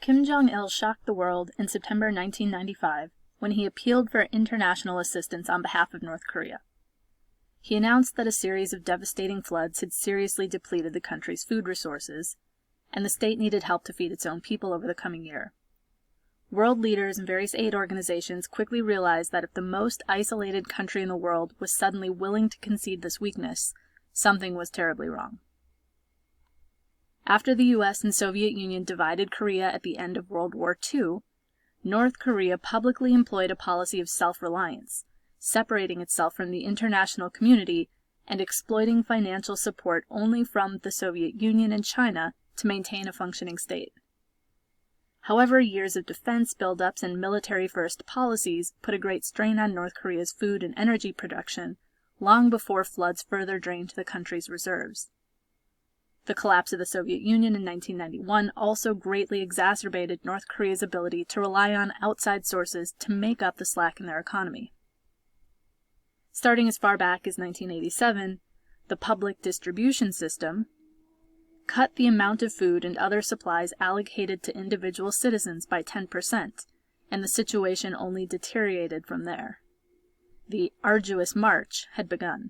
Kim Jong-il shocked the world in September 1995 when he appealed for international assistance on behalf of North Korea. He announced that a series of devastating floods had seriously depleted the country's food resources, and the state needed help to feed its own people over the coming year. World leaders and various aid organizations quickly realized that if the most isolated country in the world was suddenly willing to concede this weakness, something was terribly wrong. After the US and Soviet Union divided Korea at the end of World War II, North Korea publicly employed a policy of self-reliance, separating itself from the international community and exploiting financial support only from the Soviet Union and China to maintain a functioning state. However, years of defense buildups and military-first policies put a great strain on North Korea's food and energy production long before floods further drained the country's reserves. The collapse of the Soviet Union in 1991 also greatly exacerbated North Korea's ability to rely on outside sources to make up the slack in their economy. Starting as far back as 1987, the public distribution system cut the amount of food and other supplies allocated to individual citizens by 10%, and the situation only deteriorated from there. The arduous march had begun.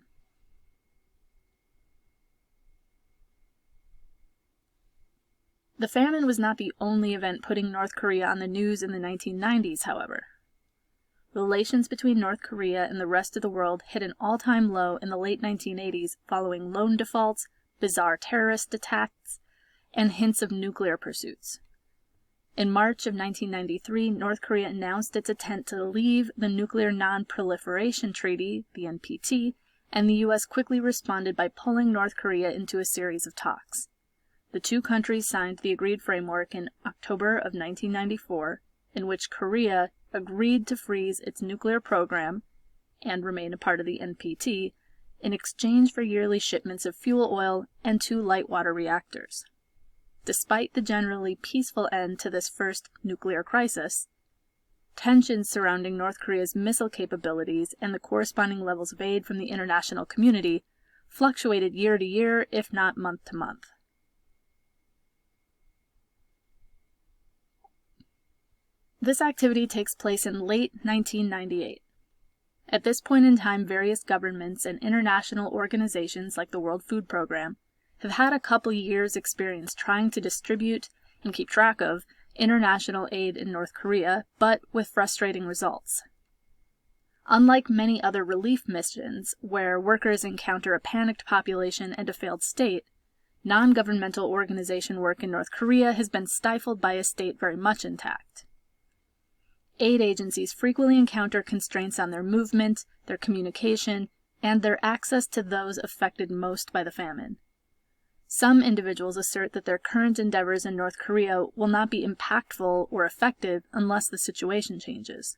The famine was not the only event putting North Korea on the news in the 1990s, however. Relations between North Korea and the rest of the world hit an all-time low in the late 1980s following loan defaults, bizarre terrorist attacks, and hints of nuclear pursuits. In March of 1993, North Korea announced its intent to leave the Nuclear Non-Proliferation Treaty, the NPT, and the U.S. quickly responded by pulling North Korea into a series of talks. The two countries signed the agreed framework in October of 1994, in which Korea agreed to freeze its nuclear program and remain a part of the NPT in exchange for yearly shipments of fuel oil and 2 light water reactors. Despite the generally peaceful end to this first nuclear crisis, tensions surrounding North Korea's missile capabilities and the corresponding levels of aid from the international community fluctuated year to year, if not month to month. This activity takes place in late 1998. At this point in time, various governments and international organizations like the World Food Program have had a couple years' experience trying to distribute and keep track of international aid in North Korea, but with frustrating results. Unlike many other relief missions, where workers encounter a panicked population and a failed state, non-governmental organization work in North Korea has been stifled by a state very much intact. Aid agencies frequently encounter constraints on their movement, their communication, and their access to those affected most by the famine. Some individuals assert that their current endeavors in North Korea will not be impactful or effective unless the situation changes.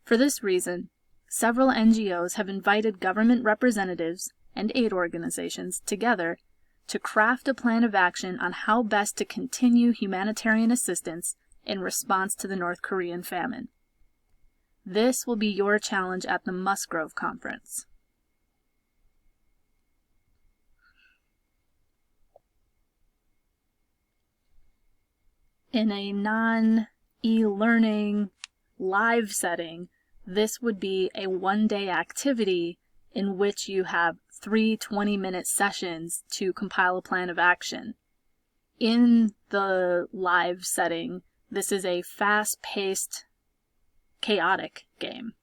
For this reason, several NGOs have invited government representatives and aid organizations together to craft a plan of action on how best to continue humanitarian assistance in response to the North Korean famine. This will be your challenge at the Musgrove Conference. In a non-e-learning live setting, this would be a one-day activity in which you have 3 20-minute sessions to compile a plan of action. In the live setting, this is a fast-paced, chaotic game.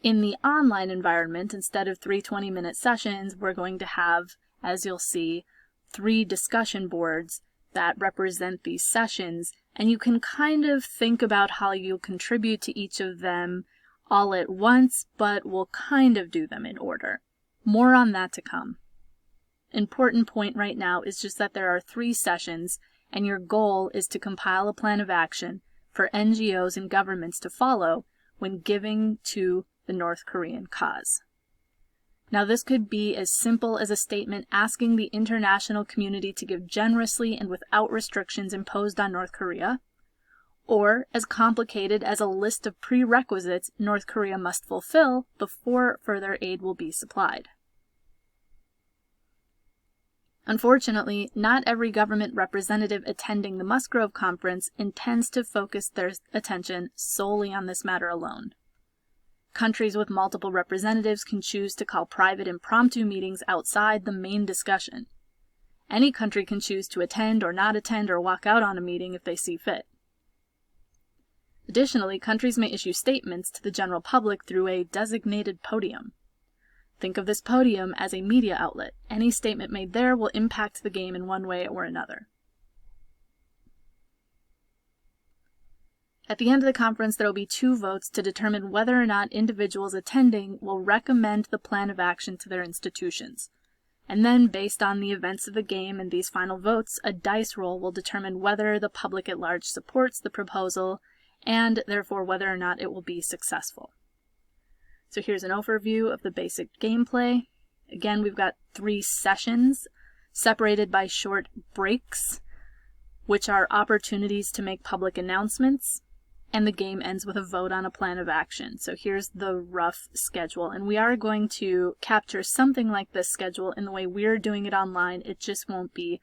In the online environment, instead of 3 20-minute sessions, we're going to have, as you'll see, 3 discussion boards that represent these sessions, and you can kind of think about how you'll contribute to each of them all at once, but we'll kind of do them in order. More on that to come. Important point right now is just that there are 3 sessions, and your goal is to compile a plan of action for NGOs and governments to follow when giving to the North Korean cause. Now, this could be as simple as a statement asking the international community to give generously and without restrictions imposed on North Korea, or as complicated as a list of prerequisites North Korea must fulfill before further aid will be supplied. Unfortunately, not every government representative attending the Musgrove Conference intends to focus their attention solely on this matter alone. Countries with multiple representatives can choose to call private impromptu meetings outside the main discussion. Any country can choose to attend or not attend or walk out on a meeting if they see fit. Additionally, countries may issue statements to the general public through a designated podium. Think of this podium as a media outlet. Any statement made there will impact the game in one way or another. At the end of the conference, there will be 2 votes to determine whether or not individuals attending will recommend the plan of action to their institutions. And then, based on the events of the game and these final votes, a dice roll will determine whether the public at large supports the proposal and therefore whether or not it will be successful. So here's an overview of the basic gameplay. Again, we've got 3 sessions separated by short breaks, which are opportunities to make public announcements, and the game ends with a vote on a plan of action. So here's the rough schedule, and we are going to capture something like this schedule in the way we're doing it online. It just won't be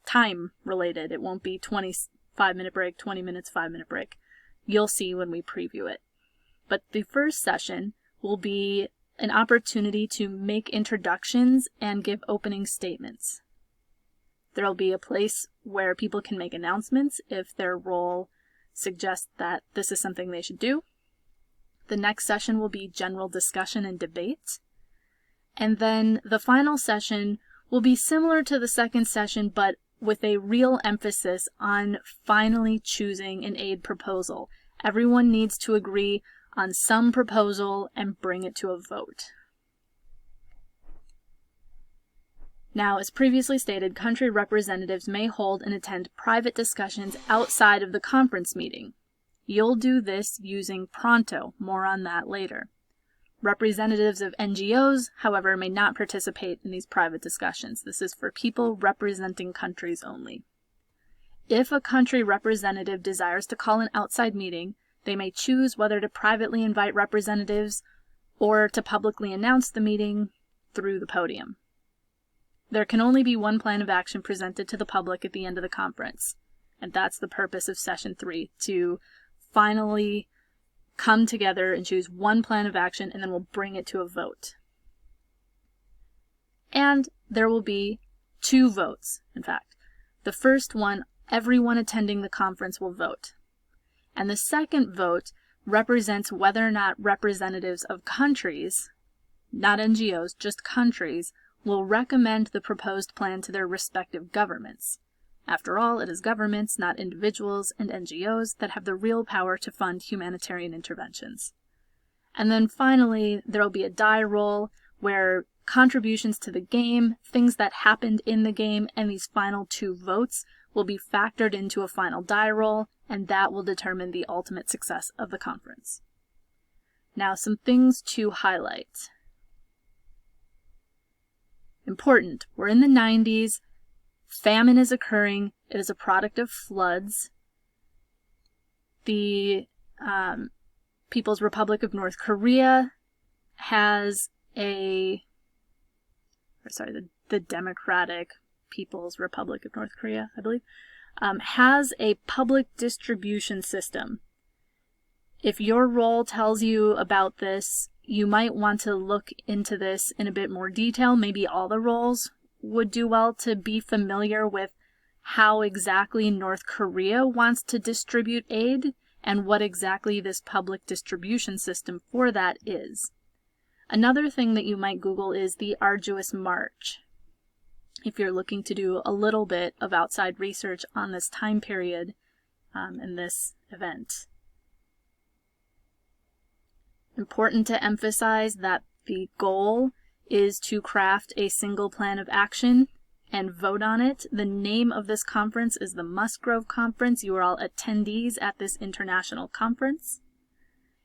time related. It won't be 25-minute break, 20 minutes, 5-minute break. You'll see when we preview it. But the first session will be an opportunity to make introductions and give opening statements. There will be a place where people can make announcements if their role suggests that this is something they should do. The next session will be general discussion and debate. And then the final session will be similar to the second session, but with a real emphasis on finally choosing an aid proposal. Everyone needs to agree on some proposal and bring it to a vote. Now, as previously stated, country representatives may hold and attend private discussions outside of the conference meeting. You'll do this using Pronto. More on that later. Representatives of NGOs, however, may not participate in these private discussions. This is for people representing countries only. If a country representative desires to call an outside meeting, they may choose whether to privately invite representatives or to publicly announce the meeting through the podium. There can only be one plan of action presented to the public at the end of the conference, and that's the purpose of Session 3, to finally come together and choose one plan of action, and then we'll bring it to a vote. And there will be 2 votes, in fact. The first one, everyone attending the conference will vote. And the second vote represents whether or not representatives of countries, not NGOs, just countries, will recommend the proposed plan to their respective governments. After all, it is governments, not individuals and NGOs, that have the real power to fund humanitarian interventions. And then finally, there will be a die roll where contributions to the game, things that happened in the game, and these final 2 votes will be factored into a final die roll, and that will determine the ultimate success of the conference. Now, some things to highlight. Important. We're in the 90s. Famine is occurring. It is a product of floods. The People's Republic of North Korea has the Democratic People's Republic of North Korea, I believe, has a public distribution system. If your role tells you about this, you might want to look into this in a bit more detail. Maybe all the roles would do well to be familiar with how exactly North Korea wants to distribute aid and what exactly this public distribution system for that is. Another thing that you might Google is the Arduous March, if you're looking to do a little bit of outside research on this time period and this event. Important to emphasize that the goal is to craft a single plan of action and vote on it. The name of this conference is the Musgrove Conference. You are all attendees at this international conference.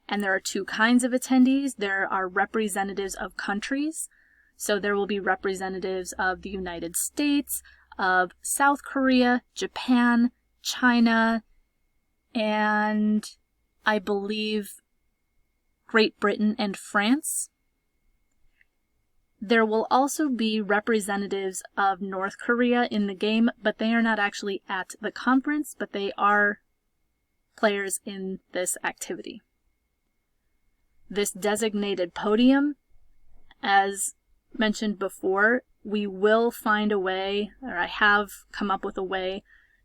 And there are 2 kinds of attendees. There are representatives of countries. So there will be representatives of the United States, of South Korea, Japan, China, and I believe Great Britain and France. There will also be representatives of North Korea in the game, but they are not actually at the conference, but they are players in this activity. This designated podium, as mentioned before, we will find a way, or I have come up with a way,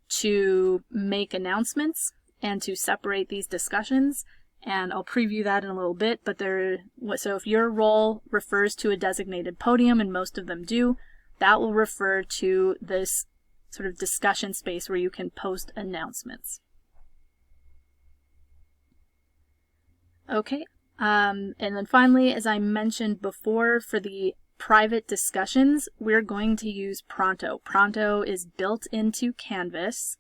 to make announcements and to separate these discussions, and I'll preview that in a little bit. But so if your role refers to a designated podium, and most of them do, that will refer to this sort of discussion space where you can post announcements. Okay, and then finally, as I mentioned before, for the private discussions, we're going to use Pronto. Pronto is built into Canvas.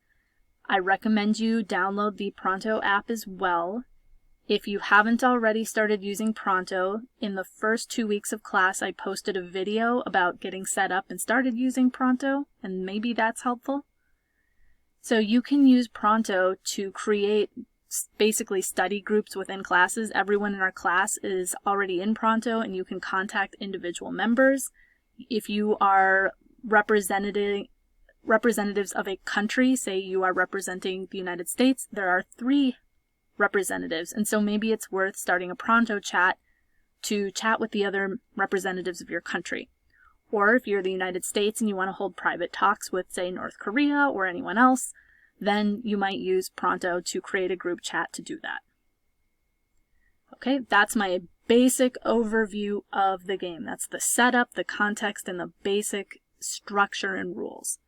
I recommend you download the Pronto app as well. If you haven't already started using Pronto, in the first 2 weeks of class, I posted a video about getting set up and started using Pronto, and maybe that's helpful. So you can use Pronto to create basically study groups within classes. Everyone in our class is already in Pronto, and you can contact individual members. If you are representatives of a country, say you are representing the United States, there are 3 representatives, and so maybe it's worth starting a Pronto chat to chat with the other representatives of your country. Or if you're the United States and you want to hold private talks with, say, North Korea or anyone else, then you might use Pronto to create a group chat to do that. Okay, that's my basic overview of the game. That's the setup, the context, and the basic structure and rules.